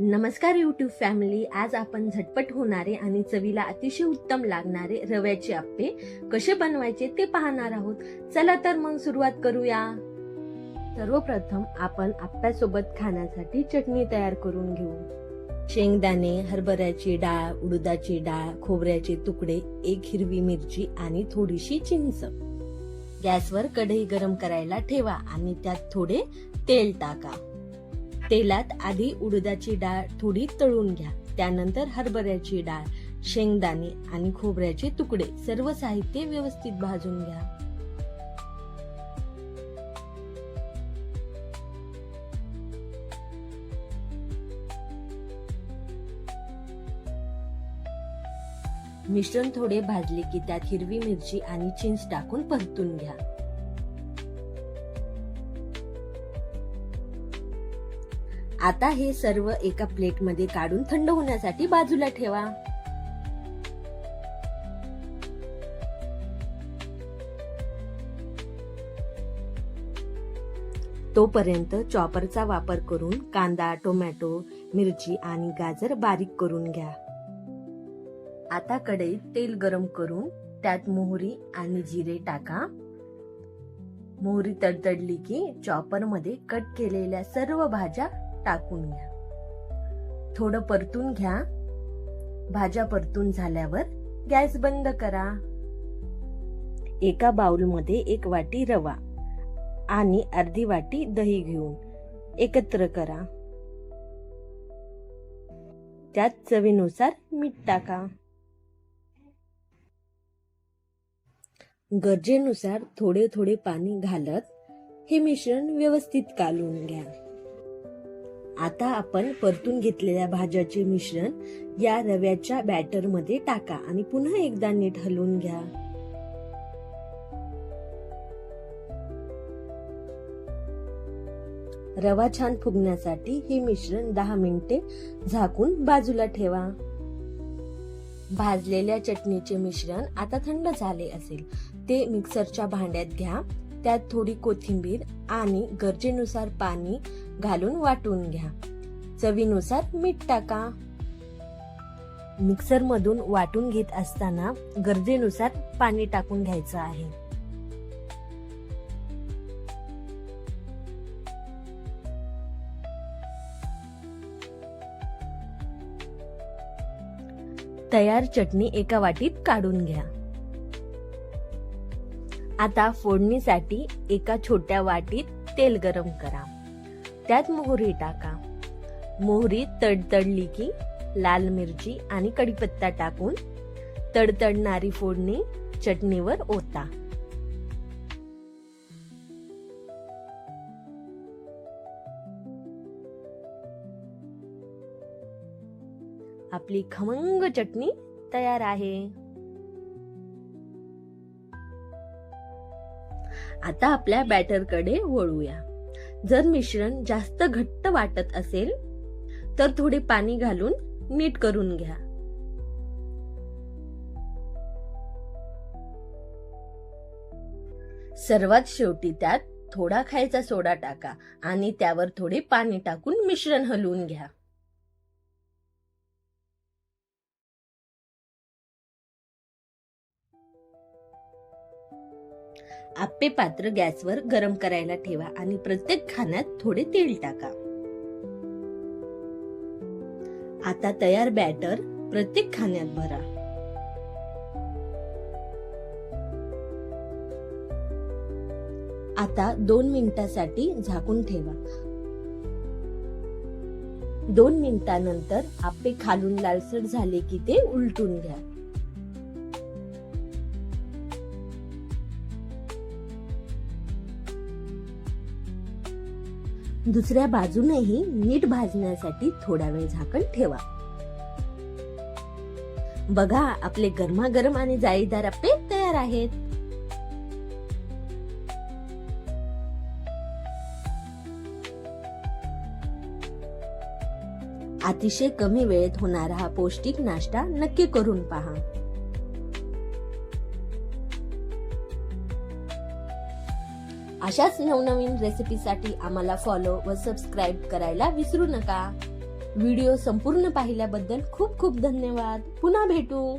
नमस्कार YouTube family. आज आपण झटपट होणारे आणि चवीला अतिशय उत्तम लागणारे रव्याचे आप्पे कसे बनवायचे ते पाहणार आहोत. चला तर मग सुरुवात करूया. सर्वप्रथम आपण आप्प्यासोबत खाण्यासाठी चटणी तयार करून घेऊ. शेंगदाणे, हरभऱ्याची डाळ, उडदाची डाळ, खोबऱ्याचे तुकडे, एक हिरवी मिरची आणि थोडीशी चिंच. गॅसवर कढई गरम करायला ठेवा आणि त्यात थोडे तेल टाका. तेलात आधी उडदाची डाळ थोडी तळून घ्या. त्यानंतर हरभऱ्याची डाळ, शेंगदाणे आणि खोबऱ्याचे तुकडे सर्व साहित्य व्यवस्थित भाजून घ्या. मिश्रण थोडे भाजले की त्यात हिरवी मिरची आणि चिंच टाकून परतून घ्या. आता हे सर्व एका प्लेटमध्ये काढून थंड होण्यासाठी बाजूला ठेवा. तोपर्यंत चॉपरचा वापर करून कांदा, टोमॅटो, मिरची आणि गाजर बारीक करून घ्या. आता कढईत तेल गरम करून त्यात मोहरी आणि जिरे टाका. मोहरी तडतडली की चॉपर मध्ये कट केलेल्या सर्व भाज्या टाकून घ्या. थोडं परतून घ्या. भाज्या परतून झाल्यावर गॅस बंद करा. एका बाउलमध्ये 1 वाटी रवा आणि अर्धी वाटी दही घेऊन एकत्र करा. त्यात चवीनुसार मीठ टाका. गरजेनुसार थोडे थोडे पाणी घालत हे मिश्रण व्यवस्थित कालवून घ्या. आता आपण परतून घेतलेल्या भाज्याचे मिश्रण या रव्याच्या बॅटर मध्ये टाका आणि पुन्हा एकदा नीट हलवून घ्या. रवा छान फुगण्यासाठी हे मिश्रण 10 मिनिटे झाकून बाजूला ठेवा. भाजलेल्या चटणीचे मिश्रण आता थंड झाले असेल ते मिक्सरच्या भांड्यात घ्या. त्यात थोडी कोथिंबीर आणि गरजेनुसार पाणी घालून वाटून घ्या. चवीनुसार मीठ टाका. मिक्सर मधून वाटून घेत असताना गरजेनुसार पाणी टाकून घ्यायचं आहे. तयार चटणी एका वाटीत काढून घ्या. आता फोडणीसाठी एका छोट्या वाटीत तेल गरम करा. त्यात मोहरी टाका. मोहरी तडतडली की लाल मिरची आणि कढीपत्ता टाकून तडतडणारी फोडणी चटणीवर ओता. आपली खमंग चटणी तयार आहे. आता आपल्या बॅटरकडे वळूया. जर मिश्रण जास्त घट्ट वाटत असेल तर थोडे पाणी घालून नीट करून घ्या. सर्वात शेवटी त्यात थोडा खायचा सोडा टाका आणि त्यावर थोडे पाणी टाकून मिश्रण हलवून घ्या. आप्पे पात्र गॅसवर गरम करायला ठेवा आणि प्रत्येक खाण्यात थोडे तेल टाका. आता तयार बॅटर प्रत्येक खाण्यात भरा. आता 2 मिनिटांसाठी झाकून ठेवा. 2 मिनिटांनंतर आप्पे खालून लालसर झाले की ते उलटून घ्या. दुसऱ्या बाजूनेही नीट भाजण्यासाठी थोडा वेळ झाकण ठेवा. बघा, आपले गरमागरम आणि जाळीदार आप्पे तयार आहेत. अतिशय कमी वेळेत होणारा हा पौष्टिक नाश्ता नक्की करून पहा. अशाच नवनवीन रेसिपीसाठी आम्हाला फॉलो व सबस्क्राईब करायला विसरू नका. व्हिडिओ संपूर्ण पाहिल्याबद्दल खूप खूप धन्यवाद. पुन्हा भेटू.